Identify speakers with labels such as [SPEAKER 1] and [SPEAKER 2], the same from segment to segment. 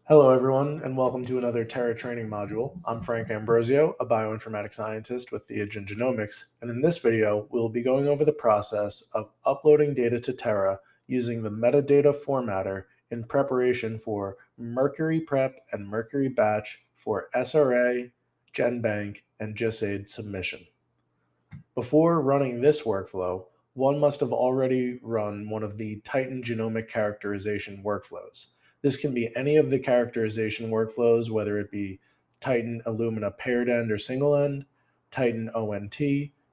[SPEAKER 1] Hello, everyone, and welcome to another Terra training module. I'm Frank Ambrosio, a bioinformatics scientist with Theogen Genomics, and in this video, we'll be going over the process of uploading data to Terra using the metadata formatter in preparation for Mercury Prep and Mercury Batch for SRA, GenBank, and GISAID submission. Before running this workflow, one must have already run one of the Titan genomic characterization workflows. This can be any of the characterization workflows, whether it be Titan Illumina paired end or single end, Titan ONT,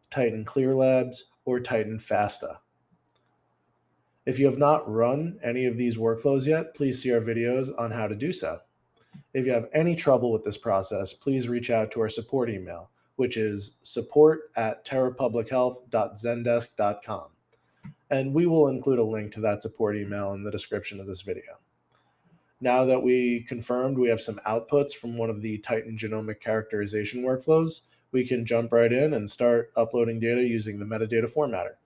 [SPEAKER 1] Titan Clear Labs, or Titan FASTA. If you have not run any of these workflows yet, please see our videos on how to do so. If you have any trouble with this process, please reach out to our support email, which is support@terrapublichealth.zendesk.com. And we will include a link to that support email in the description of this video. Now that we confirmed we have some outputs from one of the Titan genomic characterization workflows, we can jump right in and start uploading data using the metadata formatter.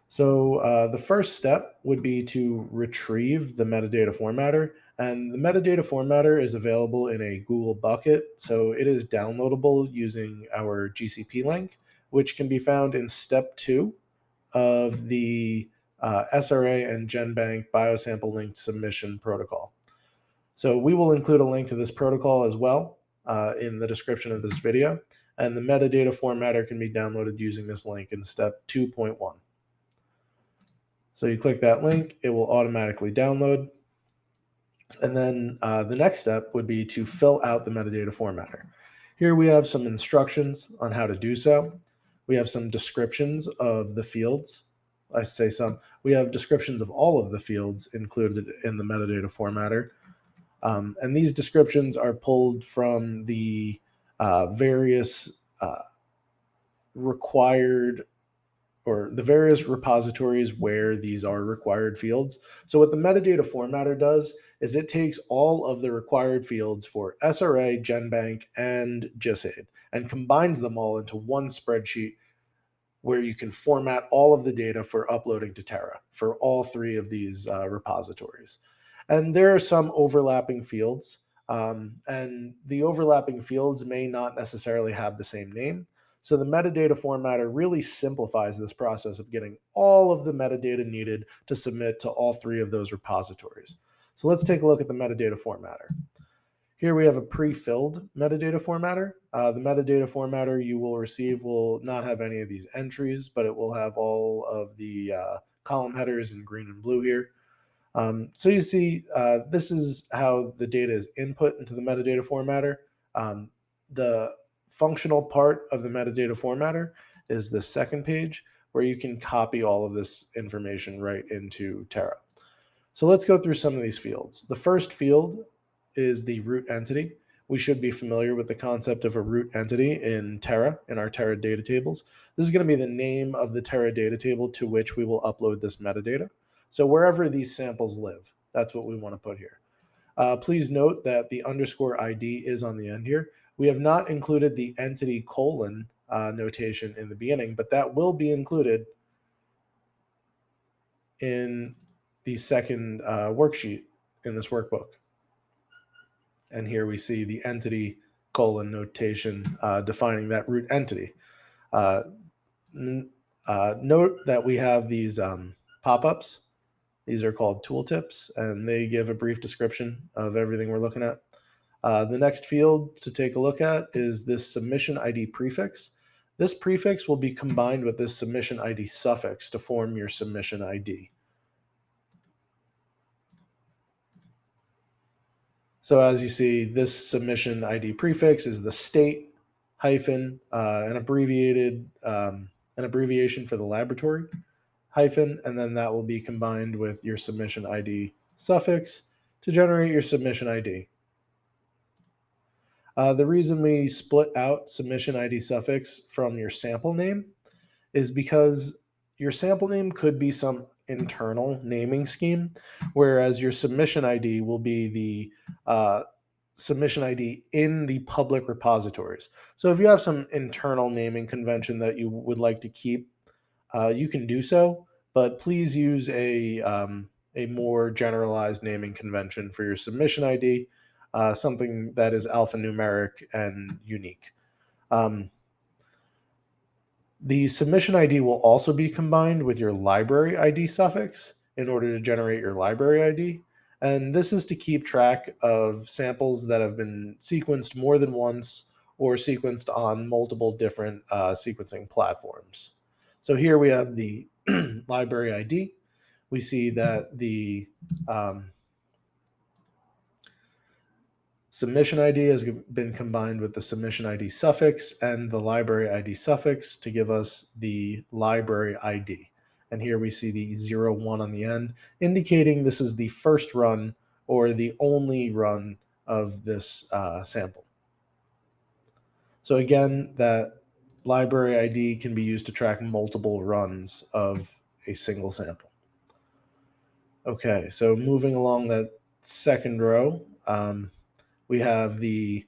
[SPEAKER 1] So the first step would be to retrieve the metadata formatter, and the metadata formatter is available in a Google bucket, so it is downloadable using our GCP link, which can be found in step 2 of the SRA and GenBank biosample linked submission protocol. So we will include a link to this protocol as well in the description of this video, and the metadata formatter can be downloaded using this link in step 2.1. So you click that link, it will automatically download. And then the next step would be to fill out the metadata formatter. Here we have some instructions on how to do so. We have some descriptions of the fields. We have descriptions of all of the fields included in the metadata formatter. And these descriptions are pulled from the various required or the various repositories where these are required fields. So what the metadata formatter does is it takes all of the required fields for SRA, GenBank, and GISAID and combines them all into one spreadsheet where you can format all of the data for uploading to Terra for all three of these repositories. And there are some overlapping fields, and the overlapping fields may not necessarily have the same name. So the metadata formatter really simplifies this process of getting all of the metadata needed to submit to all three of those repositories. So let's take a look at the metadata formatter. Here we have a pre-filled metadata formatter. The metadata formatter you will receive will not have any of these entries, but it will have all of the column headers in green and blue here. So you see, this is how the data is input into the metadata formatter. The functional part of the metadata formatter is the second page where you can copy all of this information right into Terra. So let's go through some of these fields. The first field is the root entity. We should be familiar with the concept of a root entity in Terra, in our Terra data tables. This is going to be the name of the Terra data table to which we will upload this metadata. So wherever these samples live, that's what we want to put here. Please note that the underscore ID is on the end here. We have not included the entity colon notation in the beginning, but that will be included in the second worksheet in this workbook. And here we see the entity colon notation defining that root entity. Note that we have these pop-ups. These are called tooltips, and they give a brief description of everything we're looking at. The next field to take a look at is this submission ID prefix. This prefix will be combined with this submission ID suffix to form your submission ID. So as you see, this submission ID prefix is the state hyphen, an abbreviation for the laboratory hyphen, and then that will be combined with your submission ID suffix to generate your submission ID. The reason we split out submission ID suffix from your sample name is because your sample name could be some internal naming scheme, whereas your submission ID will be the submission ID in the public repositories. So if you have some internal naming convention that you would like to keep, you can do so, but please use a a more generalized naming convention for your submission ID, something that is alphanumeric and unique. The submission ID will also be combined with your library ID suffix in order to generate your library ID. And this is to keep track of samples that have been sequenced more than once or sequenced on multiple different sequencing platforms. So here we have the library ID. We see that the submission ID has been combined with the submission ID suffix and the library ID suffix to give us the library ID. And here we see the 01 on the end, indicating this is the first run or the only run of this sample. So again, that library ID can be used to track multiple runs of a single sample. Okay, so moving along that second row, we have the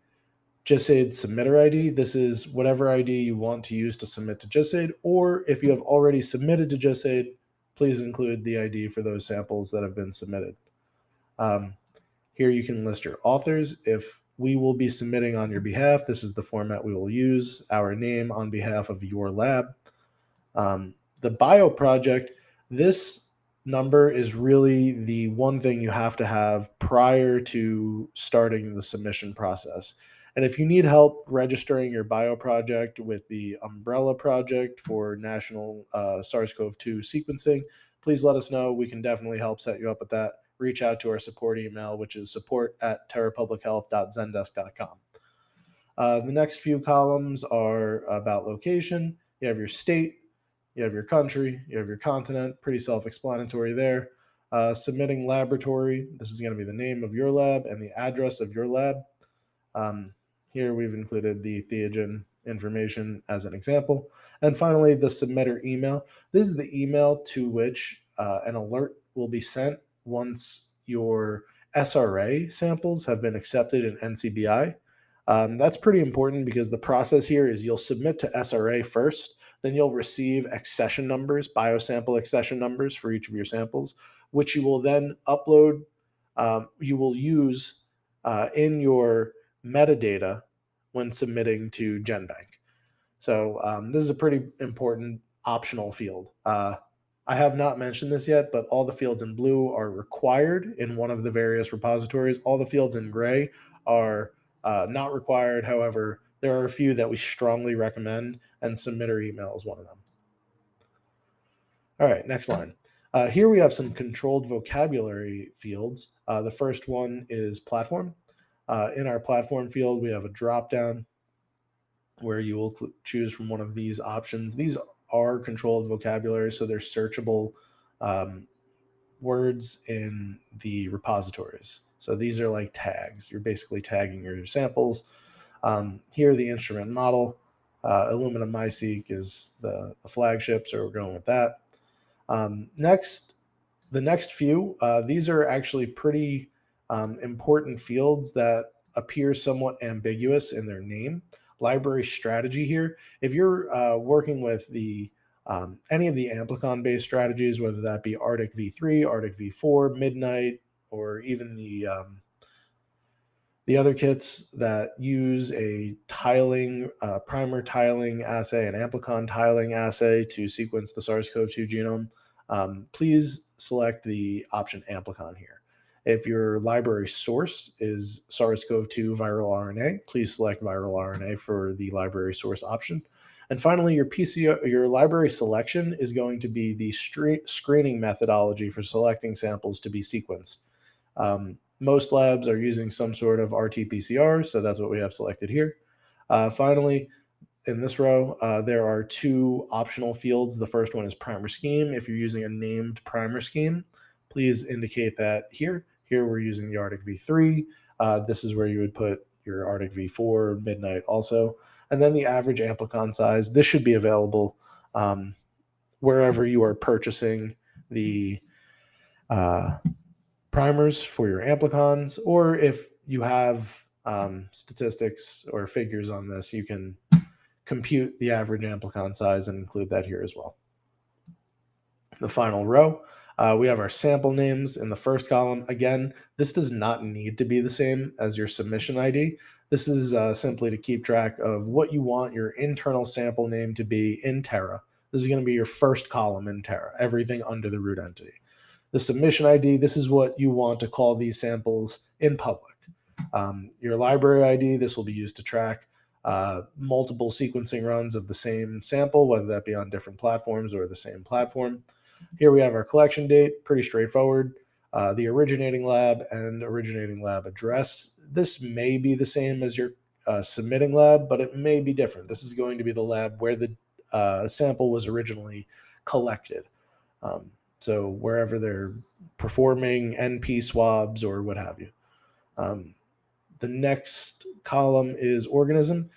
[SPEAKER 1] GISAID submitter ID. This is whatever ID you want to use to submit to GISAID, or if you have already submitted to GISAID, please include the ID for those samples that have been submitted. Here you can list your authors. If we will be submitting on your behalf, this is the format we will use, our name on behalf of your lab. The bio project, this number is really the one thing you have to have prior to starting the submission process. And if you need help registering your bio project with the umbrella project for national SARS-CoV-2 sequencing, please let us know. We can definitely help set you up with that. Reach out to our support email, which is support@terrapublichealth.zendesk.com. The next few columns are about location. You have your state, you have your country, you have your continent, pretty self-explanatory there. Submitting laboratory, this is going to be the name of your lab and the address of your lab. Here we've included the Theogen information as an example. And finally, the submitter email. This is the email to which an alert will be sent once your SRA samples have been accepted in NCBI. That's pretty important because the process here is you'll submit to SRA first, then you'll receive accession numbers, biosample accession numbers for each of your samples, which you will then upload, you will use in your metadata when submitting to GenBank. So this is a pretty important optional field. I have not mentioned this yet, but all the fields in blue are required in one of the various repositories. All the fields in gray are not required. However, there are a few that we strongly recommend, and submitter email is one of them. All right, next line. Here we have some controlled vocabulary fields. The first one is platform. In our platform field, we have a drop-down where you will choose from one of these options. These are controlled vocabulary, so they're searchable words in the repositories. So these are like tags. You're basically tagging your samples. Here, the instrument model. Illumina MySeq is the flagship, so we're going with that. Next, the next few, these are actually pretty important fields that appear somewhat ambiguous in their name. Library strategy here. If you're working with the any of the amplicon-based strategies, whether that be Arctic v3, Arctic v4, Midnight, or even the other kits that use a tiling, primer tiling assay, an amplicon tiling assay to sequence the SARS-CoV-2 genome, please select the option amplicon here. If your library source is SARS-CoV-2 viral RNA, please select viral RNA for the library source option. And finally, your library selection is going to be the screening methodology for selecting samples to be sequenced. Most labs are using some sort of RT-PCR, so that's what we have selected here. Finally, in this row, there are two optional fields. The first one is primer scheme. If you're using a named primer scheme, please indicate that here. Here we're using the Arctic v3. This is where you would put your Arctic v4, Midnight also. And then the average amplicon size. This should be available wherever you are purchasing the primers for your amplicons, or if you have statistics or figures on this, you can compute the average amplicon size and include that here as well. The final row, We have our sample names in the first column. Again, this does not need to be the same as your submission ID. This is simply to keep track of what you want your internal sample name to be in Terra. This is going to be your first column in Terra, everything under the root entity. The submission ID, this is what you want to call these samples in public. Your library ID, this will be used to track multiple sequencing runs of the same sample, whether that be on different platforms or the same platform. Here we have our collection date, pretty straightforward. The originating lab and originating lab address. This may be the same as your submitting lab, but it may be different. This is going to be the lab where the sample was originally collected. So wherever they're performing NP swabs or what have you. The next column is organism.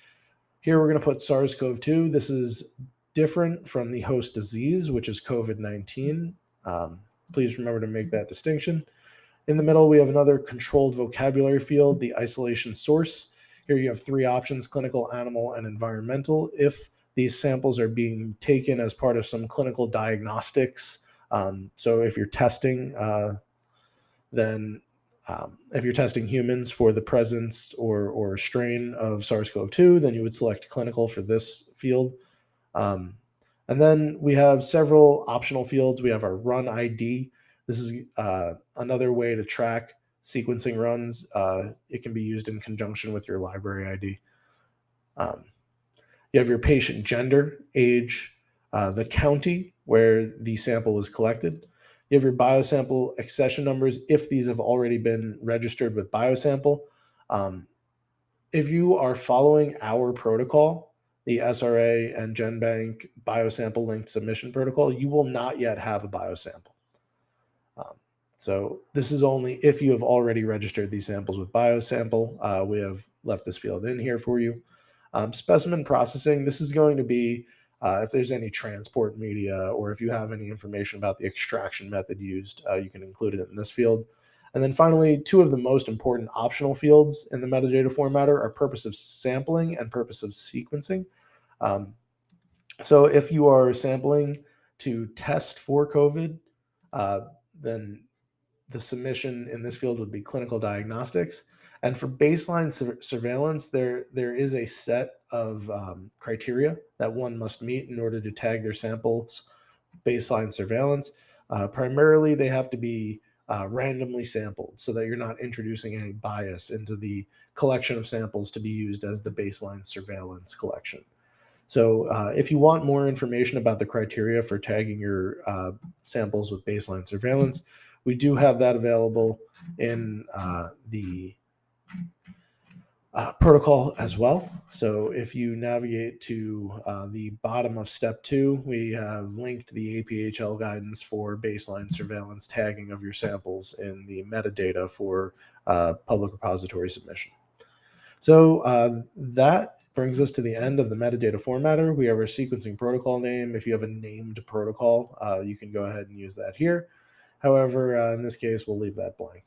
[SPEAKER 1] Here we're going to put SARS-CoV-2. This is different from the host disease, which is COVID-19. Please remember to make that distinction. In the middle, we have another controlled vocabulary field, the isolation source. Here you have three options: clinical, animal, and environmental. If these samples are being taken as part of some clinical diagnostics, so if you're testing, then if you're testing humans for the presence or strain of SARS-CoV-2, then you would select clinical for this field. And then we have several optional fields. We have our run ID. This is another way to track sequencing runs. It can be used in conjunction with your library ID. You have your patient gender, age, the county where the sample was collected. You have your biosample accession numbers if these have already been registered with biosample. If you are following our protocol, the SRA and GenBank biosample linked submission protocol, you will not yet have a biosample. So this is only if you have already registered these samples with biosample. We have left this field in here for you. Specimen processing, this is going to be if there's any transport media or if you have any information about the extraction method used, you can include it in this field. And then finally, two of the most important optional fields in the metadata formatter are purpose of sampling and purpose of sequencing. So if you are sampling to test for COVID, then the submission in this field would be clinical diagnostics. And for baseline surveillance, there is a set of criteria that one must meet in order to tag their samples baseline surveillance. Primarily, they have to be randomly sampled so that you're not introducing any bias into the collection of samples to be used as the baseline surveillance collection. So if you want more information about the criteria for tagging your samples with baseline surveillance, we do have that available in the protocol as well. So if you navigate to the bottom of step 2, we have linked the APHL guidance for baseline surveillance tagging of your samples in the metadata for public repository submission. So that brings us to the end of the metadata formatter. We have our sequencing protocol name. If you have a named protocol, you can go ahead and use that here. However, in this case, we'll leave that blank.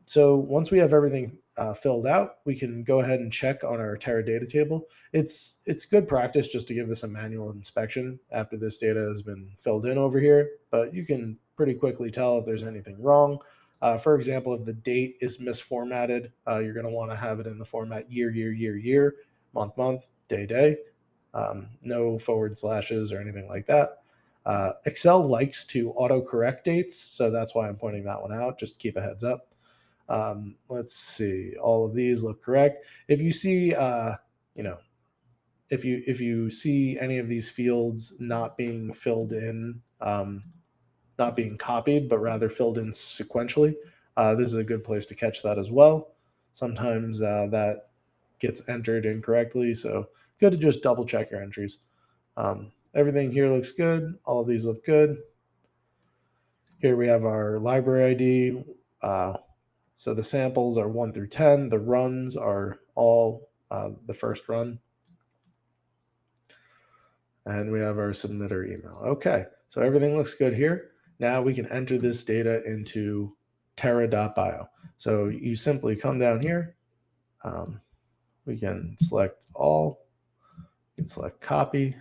[SPEAKER 1] So once we have everything filled out, we can go ahead and check on our Terra data table. It's good practice just to give this a manual inspection after this data has been filled in over here, but you can pretty quickly tell if there's anything wrong. For example, if the date is misformatted, you're going to want to have it in the format year, year, year, year, month, month, day, day. No forward slashes or anything like that. Excel likes to autocorrect dates, so that's why I'm pointing that one out, just to keep a heads up. Let's see, all of these look correct. If you see, if you see any of these fields not being filled in, not being copied, but rather filled in sequentially, this is a good place to catch that as well. Sometimes that gets entered incorrectly, so good to just double check your entries. Everything here looks good. All of these look good. Here we have our library ID. So the samples are 1 through 10. The runs are all the first run. And we have our submitter email. Okay, so everything looks good here. Now we can enter this data into Terra.bio. So you simply come down here. We can select all. We can select copy.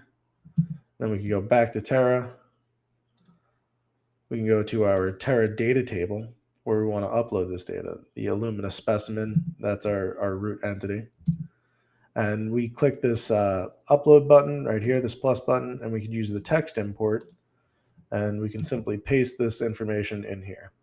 [SPEAKER 1] Then we can go back to Terra. We can go to our Terra data table where we want to upload this data, the Illumina specimen, that's our root entity. And we click this upload button right here, this plus button, and we can use the text import, and we can simply paste this information in here.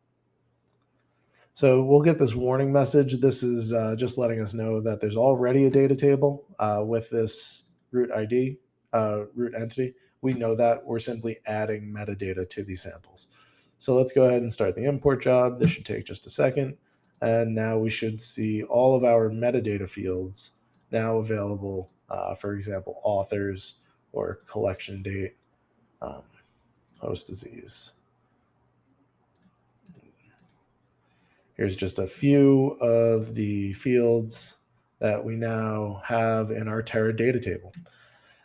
[SPEAKER 1] So we'll get this warning message. This is just letting us know that there's already a data table with this root ID, root entity. We know that. We're simply adding metadata to these samples. So let's go ahead and start the import job. This should take just a second. And now we should see all of our metadata fields now available, for example, authors or collection date, um, host disease. Here's just a few of the fields that we now have in our Terra data table.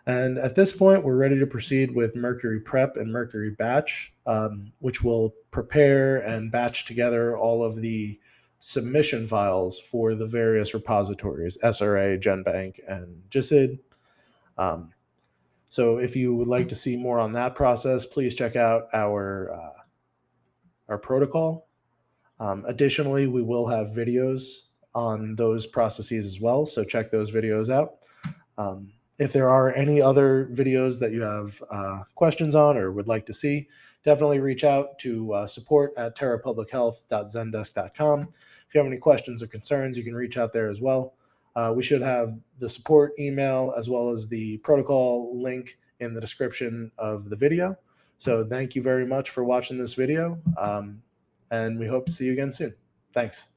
[SPEAKER 1] And at this point, we're ready to proceed with Mercury Prep and Mercury Batch, which will prepare and batch together all of the submission files for the various repositories, SRA, GenBank, and GISID. So if you would like to see more on that process, please check out our protocol. Additionally, we will have videos on those processes as well, so check those videos out. If there are any other videos that you have questions on or would like to see, definitely reach out to support@terrapublichealth.zendesk.com. If you have any questions or concerns, you can reach out there as well. We should have the support email as well as the protocol link in the description of the video. So thank you very much for watching this video, and we hope to see you again soon. Thanks.